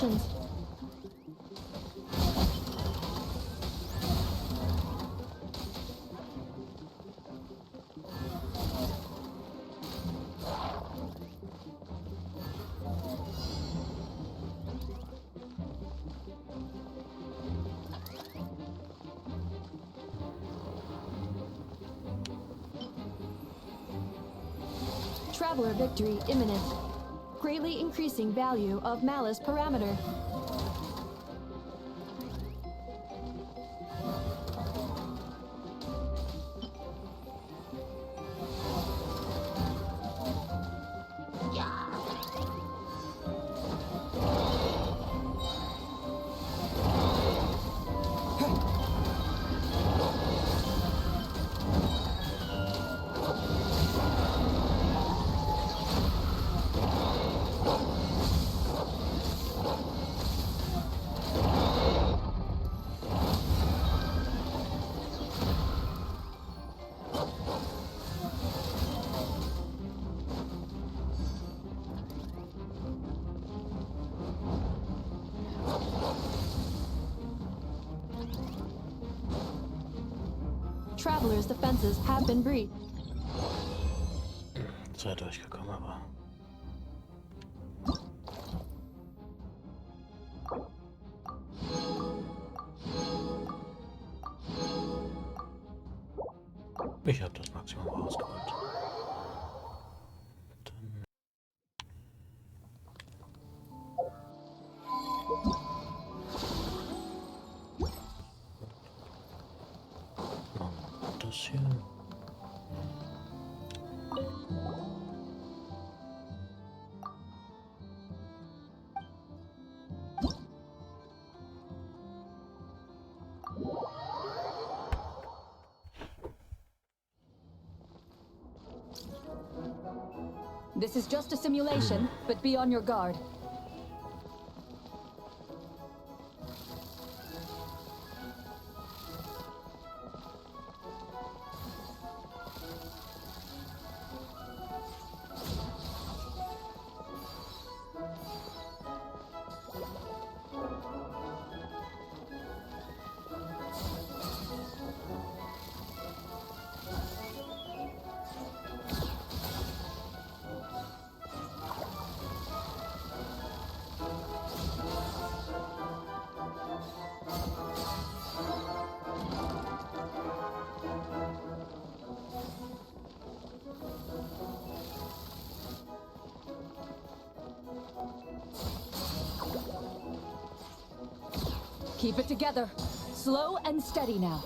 directions. Traveler victory imminent. Greatly increasing value of malice parameter. Travelers' defenses have been breached. Sei durchgekommen, aber. Ich habe das Maximum rausgeholt. Dann machen wir das hier. This is just a simulation, but be on your guard. Keep it together. Slow and steady now.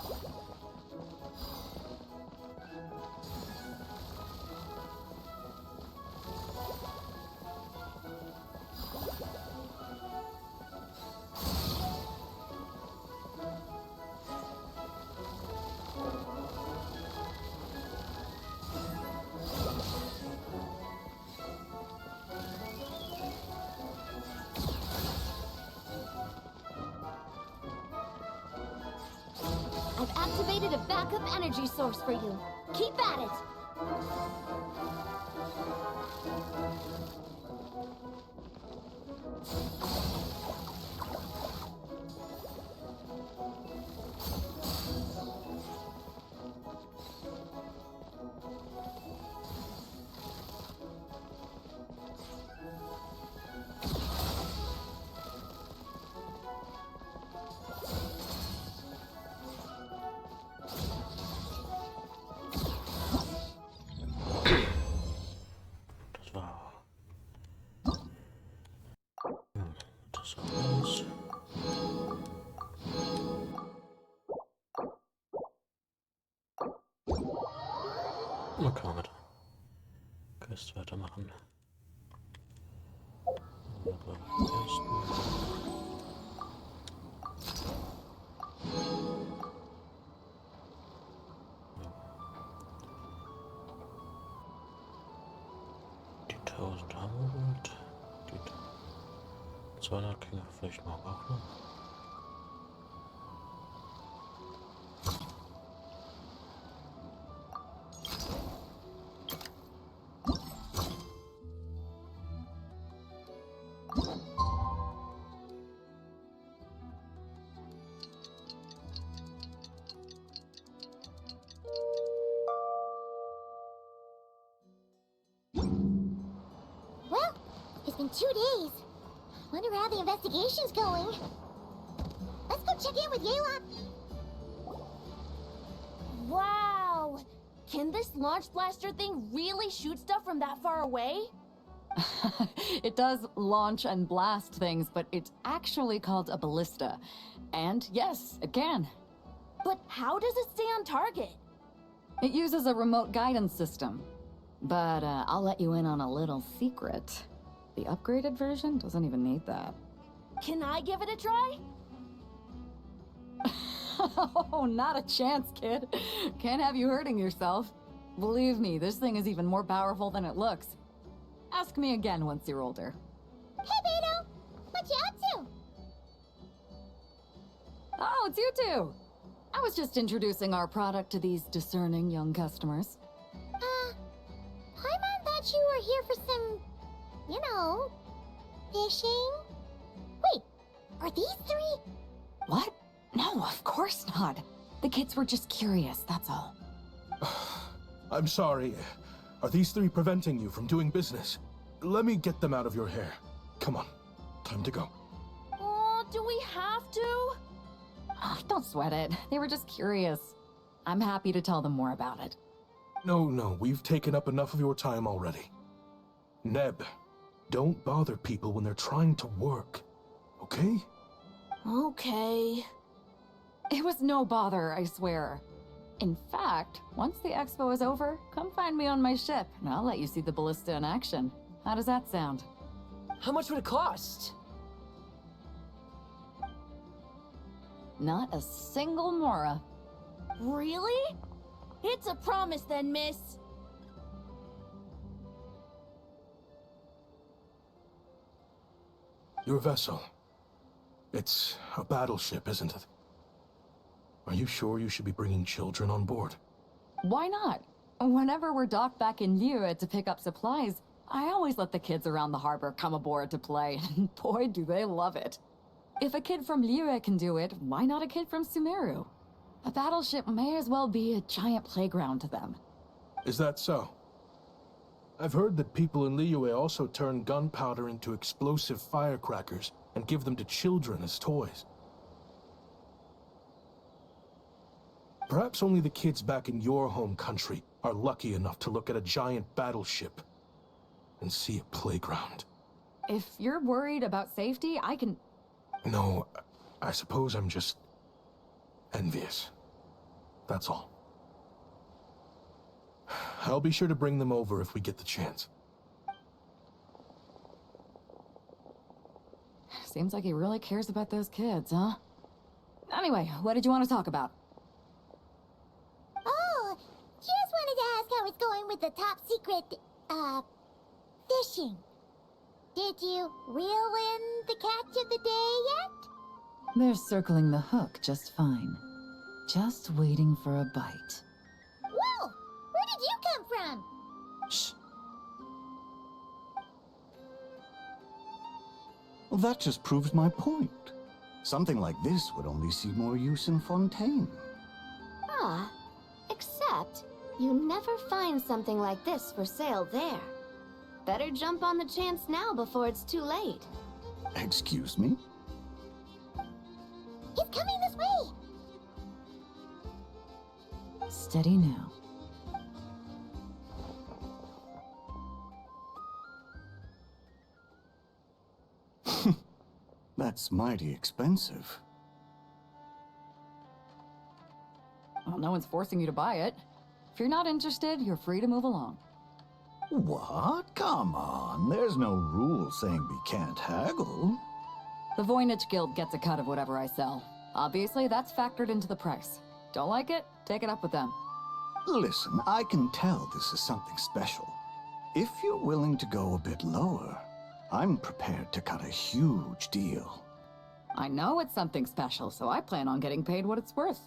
I've activated a backup energy source for you. Keep at it! Das war. Das war alles. Man kann mit Quest weitermachen. Aber die 1000 haben wir geholt. Die 200 kriegen wir vielleicht morgen auch noch. 2 days. Wonder how the investigation's going. Let's go check in with Yayla. Wow! Can this launch blaster thing really shoot stuff from that far away? It does launch and blast things, but it's actually called a ballista. And yes, it can. But how does it stay on target? It uses a remote guidance system. But I'll let you in on a little secret. The upgraded version doesn't even need that. Can I give it a try? Oh, not a chance, kid. Can't have you hurting yourself. Believe me, this thing is even more powerful than it looks. Ask me again once you're older. Hey, Beto! What you up to? Oh, it's you two! I was just introducing our product to these discerning young customers. Paimon thought you were here for some, you know, fishing? Wait, are these 3? What? No, of course not. The kids were just curious, that's all. I'm sorry. Are these 3 preventing you from doing business? Let me get them out of your hair. Come on, time to go. Oh, do we have to? Oh, don't sweat it. They were just curious. I'm happy to tell them more about it. No, we've taken up enough of your time already. Neb, don't bother people when they're trying to work, okay? Okay. It was no bother, I swear. In fact, once the expo is over, come find me on my ship, and I'll let you see the ballista in action. How does that sound? How much would it cost? Not a single mora. Really? It's a promise then, miss. Your vessel. It's a battleship, isn't it? Are you sure you should be bringing children on board? Why not? Whenever we're docked back in Liyue to pick up supplies, I always let the kids around the harbor come aboard to play, and boy, do they love it. If a kid from Liyue can do it, why not a kid from Sumeru? A battleship may as well be a giant playground to them. Is that so? I've heard that people in Liyue also turn gunpowder into explosive firecrackers and give them to children as toys. Perhaps only the kids back in your home country are lucky enough to look at a giant battleship and see a playground. If you're worried about safety, I can... No, I suppose I'm just envious. That's all. I'll be sure to bring them over if we get the chance. Seems like he really cares about those kids, huh? Anyway, what did you want to talk about? Oh, just wanted to ask how it's going with the top secret, fishing. Did you reel in the catch of the day yet? They're circling the hook just fine. Just waiting for a bite. Whoa! Where did you come from? Shh. Well, that just proves my point. Something like this would only see more use in Fontaine. Ah, except you never find something like this for sale there. Better jump on the chance now before it's too late. Excuse me? He's coming this way! Steady now. That's mighty expensive. Well, no one's forcing you to buy it. If you're not interested, you're free to move along. What? Come on, there's no rule saying we can't haggle. The Voynich Guild gets a cut of whatever I sell. Obviously, that's factored into the price. Don't like it? Take it up with them. Listen, I can tell this is something special. If you're willing to go a bit lower, I'm prepared to cut a huge deal. I know it's something special, so I plan on getting paid what it's worth.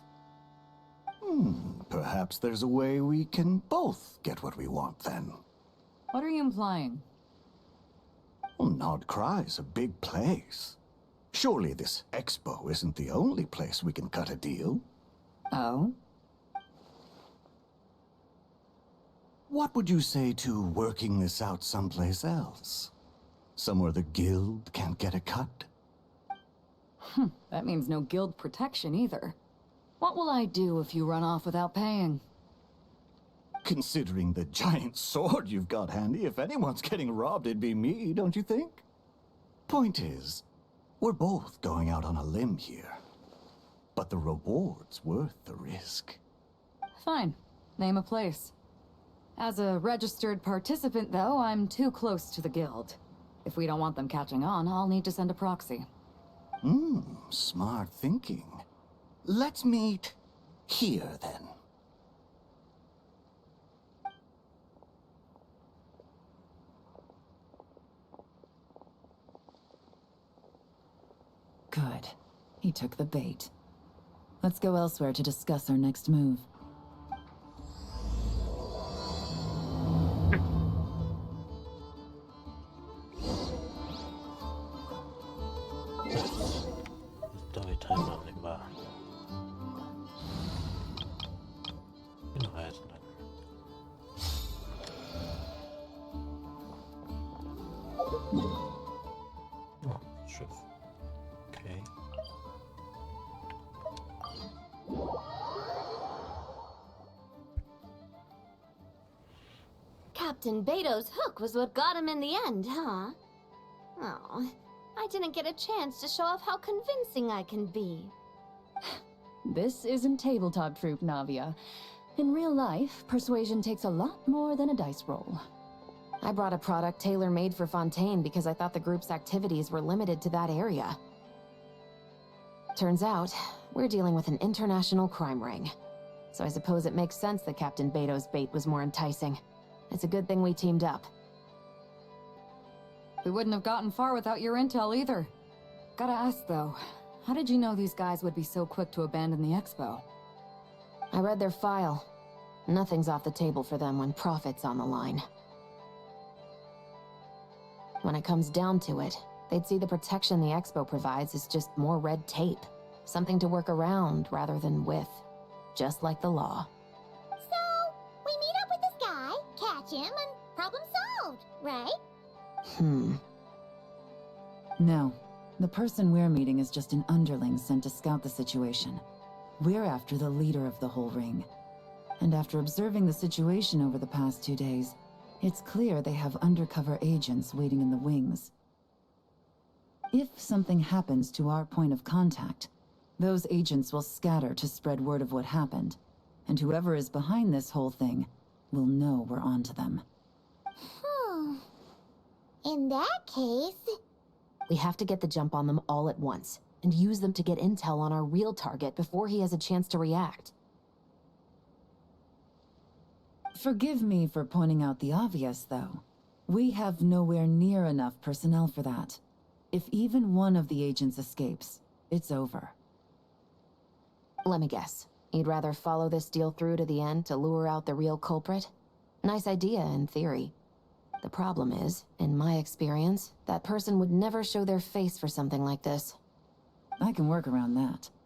Perhaps there's a way we can both get what we want then. What are you implying? Well, Nod Cry's a big place. Surely this expo isn't the only place we can cut a deal. Oh? What would you say to working this out someplace else? Somewhere the guild can't get a cut? That means no guild protection either. What will I do if you run off without paying? Considering the giant sword you've got handy, if anyone's getting robbed, it'd be me, don't you think? Point is, we're both going out on a limb here. But the reward's worth the risk. Fine. Name a place. As a registered participant, though, I'm too close to the guild. If we don't want them catching on, I'll need to send a proxy. Smart thinking. Let's meet here, then. Good. He took the bait. Let's go elsewhere to discuss our next move. Da vi timeoutning var. En rejsen den. Oh, Schiff. Okay. Captain Beto's hook was what got him in the end, huh? Oh, I didn't get a chance to show off how convincing I can be. This isn't tabletop troop, Navia. In real life, persuasion takes a lot more than a dice roll. I brought a product tailor-made for Fontaine because I thought the group's activities were limited to that area. Turns out, we're dealing with an international crime ring. So I suppose it makes sense that Captain Beto's bait was more enticing. It's a good thing we teamed up. We wouldn't have gotten far without your intel either. Gotta ask though, how did you know these guys would be so quick to abandon the expo? I read their file. Nothing's off the table for them when profit's on the line. When it comes down to it, they'd see the protection the expo provides as just more red tape. Something to work around rather than with. Just like the law. So, we meet up with this guy, catch him, and problem solved, right? No. The person we're meeting is just an underling sent to scout the situation. We're after the leader of the whole ring. And after observing the situation over the past 2 days, it's clear they have undercover agents waiting in the wings. If something happens to our point of contact, those agents will scatter to spread word of what happened, and whoever is behind this whole thing will know we're onto them. In that case... We have to get the jump on them all at once, and use them to get intel on our real target before he has a chance to react. Forgive me for pointing out the obvious, though. We have nowhere near enough personnel for that. If even one of the agents escapes, it's over. Let me guess. You'd rather follow this deal through to the end to lure out the real culprit? Nice idea, in theory. The problem is, in my experience, that person would never show their face for something like this. I can work around that.